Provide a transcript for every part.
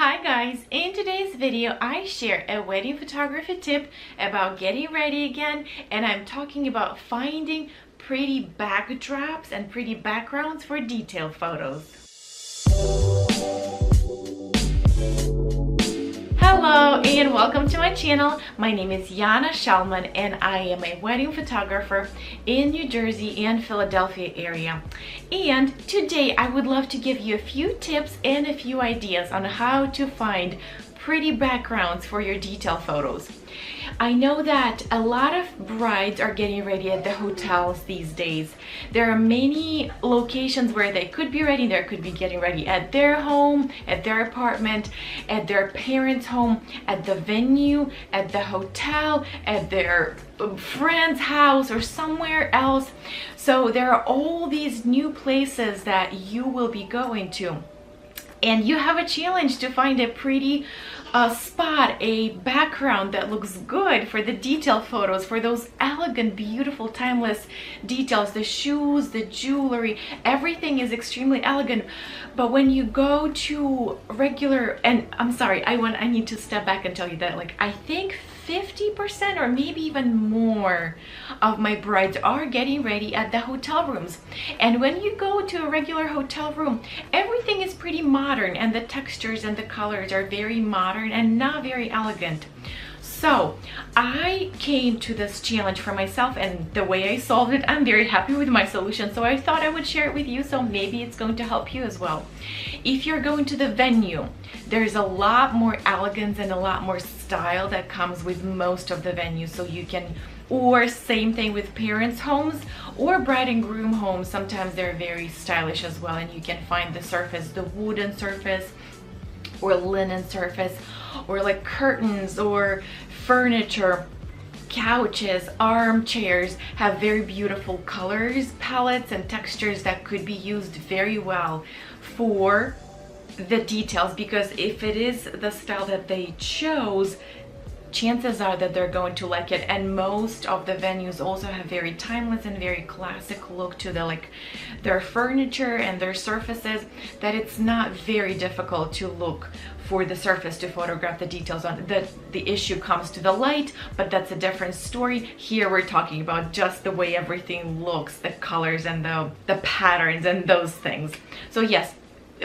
Hi guys, in today's video I share a wedding photography tip about getting ready again, and I'm talking about finding pretty backdrops and pretty backgrounds for detailed photos. Hello and welcome to my channel. My name is Yana Shalman and I am a wedding photographer in New Jersey and Philadelphia area. And today I would love to give you a few tips and a few ideas on how to find pretty backgrounds for your detail photos. I know that a lot of brides are getting ready at the hotels these days. There are many locations where they could be ready. They could be getting ready at their home, at their apartment, at their parents' home, at the venue, at the hotel, at their friend's house, or somewhere else. So there are all these new places that you will be going to. And you have a challenge to find a pretty spot, a background that looks good for the detail photos, for those elegant, beautiful, timeless details. The shoes, the jewelry, everything is extremely elegant. But when you go to regular, and I'm sorry, I need to step back and tell you that, like, I think 50% or maybe even more of my brides are getting ready at the hotel rooms. And when you go to a regular hotel room, everything is pretty modern and the textures and the colors are very modern and not very elegant. So I came to this challenge for myself, and the way I solved it, I'm very happy with my solution. So I thought I would share it with you, so maybe it's going to help you as well. If you're going to the venue, there's a lot more elegance and a lot more style that comes with most of the venues. So you can, or same thing with parents' homes or bride and groom homes. Sometimes they're very stylish as well, and you can find the surface, the wooden surface or linen surface, or like curtains or furniture, couches, armchairs have very beautiful colors, palettes, and textures that could be used very well for the details, because if it is the style that they chose, chances are that they're going to like it. And most of the venues also have very timeless and very classic look to their furniture and their surfaces, that it's not very difficult to look for the surface to photograph the details on. The issue comes to the light, but that's a different story. Here we're talking about just the way everything looks, the colors and the patterns and those things. So yes,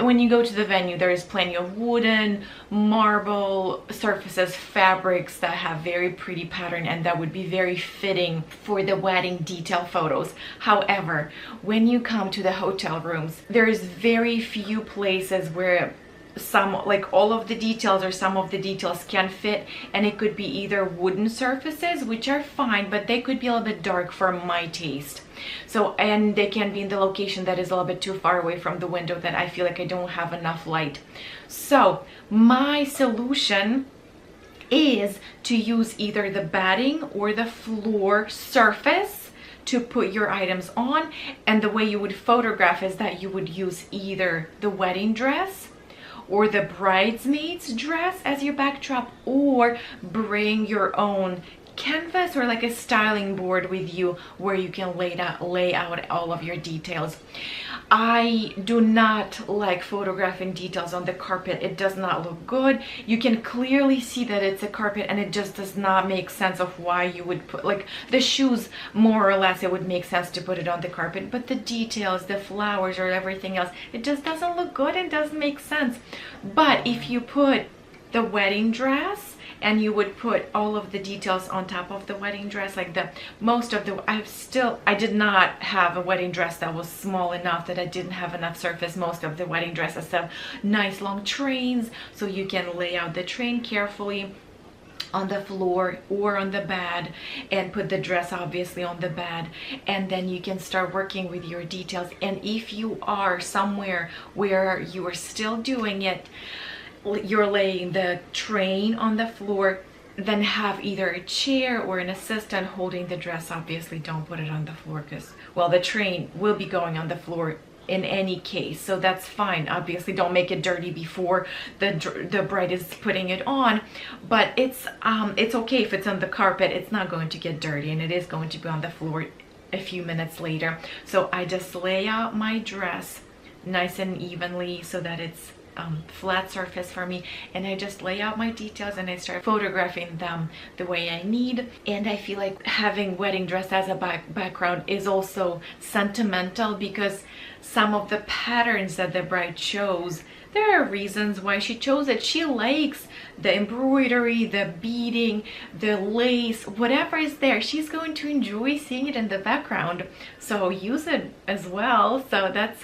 when you go to the venue, there is plenty of wooden, marble surfaces, fabrics that have very pretty pattern, and that would be very fitting for the wedding detail photos. However, when you come to the hotel rooms, there is very few places where all of the details or some of the details can fit, and it could be either wooden surfaces, which are fine, but they could be a little bit dark for my taste. So, and they can be in the location that is a little bit too far away from the window, that I feel like I don't have enough light. So my solution is to use either the batting or the floor surface to put your items on. And the way you would photograph is that you would use either the wedding dress or the bridesmaid's dress as your backdrop, or bring your own canvas or like a styling board with you where you can lay out all of your details. I do not like photographing details on the carpet. It does not look good. You can clearly see that it's a carpet, and it just does not make sense of why you would put, like, the shoes, more or less it would make sense to put it on the carpet, but the details, the flowers or everything else, it just doesn't look good and doesn't make sense. But if you put the wedding dress and you would put all of the details on top of the wedding dress, like I did not have a wedding dress that was small enough, that I didn't have enough surface. Most of the wedding dresses have nice long trains, so you can lay out the train carefully on the floor or on the bed, and put the dress obviously on the bed, and then you can start working with your details. And if you are somewhere where you are still doing it, you're laying the train on the floor, then have either a chair or an assistant holding the dress. Obviously don't put it on the floor, because, well, the train will be going on the floor in any case, so that's fine. Obviously don't make it dirty before the bride is putting it on, but it's okay if it's on the carpet. It's not going to get dirty, and it is going to be on the floor a few minutes later. So I just lay out my dress nice and evenly so that it's flat surface for me, and I just lay out my details and I start photographing them the way I need. And I feel like having wedding dress as a background is also sentimental, because some of the patterns that the bride chose, there are reasons why she chose it. She likes the embroidery, the beading, the lace, whatever is there. She's going to enjoy seeing it in the background. So use it as well. So that's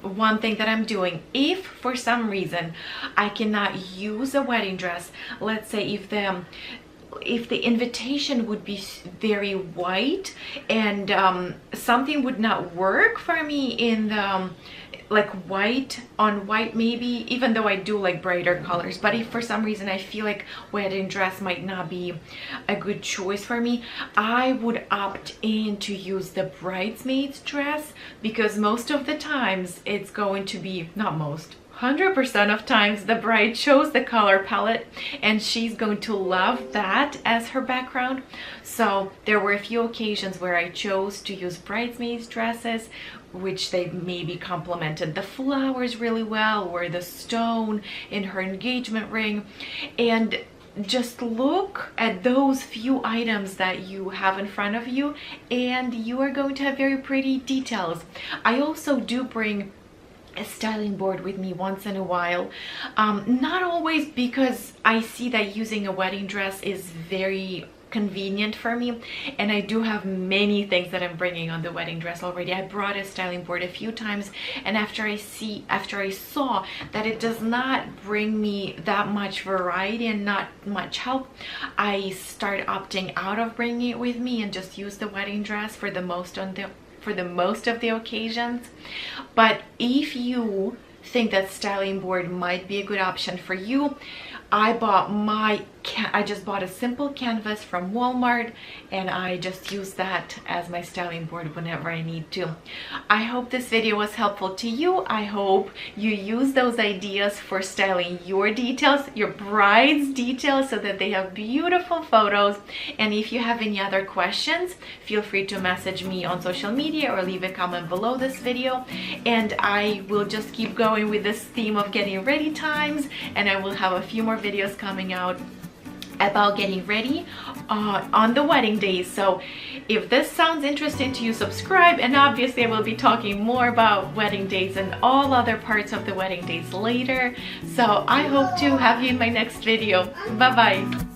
one thing that I'm doing. If for some reason I cannot use a wedding dress, let's say if the invitation would be very white and something would not work for me in the like white on white, maybe, even though I do like brighter colors, but if for some reason I feel like wedding dress might not be a good choice for me, I would opt in to use the bridesmaid's dress, because most of the times it's going to be, not most, 100% of times the bride chose the color palette and she's going to love that as her background. So there were a few occasions where I chose to use bridesmaids dresses, which they maybe complemented the flowers really well, or the stone in her engagement ring. And just look at those few items that you have in front of you and you are going to have very pretty details. I also do bring a styling board with me once in a while, not always, because I see that using a wedding dress is very convenient for me, and I do have many things that I'm bringing on the wedding dress already. I brought a styling board a few times, and after I saw that it does not bring me that much variety and not much help, I start opting out of bringing it with me and just use the wedding dress for the most of the occasions. But if you think that styling board might be a good option for you, I just bought a simple canvas from Walmart, and I just use that as my styling board whenever I need to. I hope this video was helpful to you. I hope you use those ideas for styling your details, your bride's details, so that they have beautiful photos. And if you have any other questions, feel free to message me on social media or leave a comment below this video, and I will just keep going with this theme of getting ready times, and I will have a few more videos coming out about getting ready on the wedding days. So if this sounds interesting to you, subscribe, and obviously I will be talking more about wedding days and all other parts of the wedding days later. So I hope to have you in my next video. Bye bye.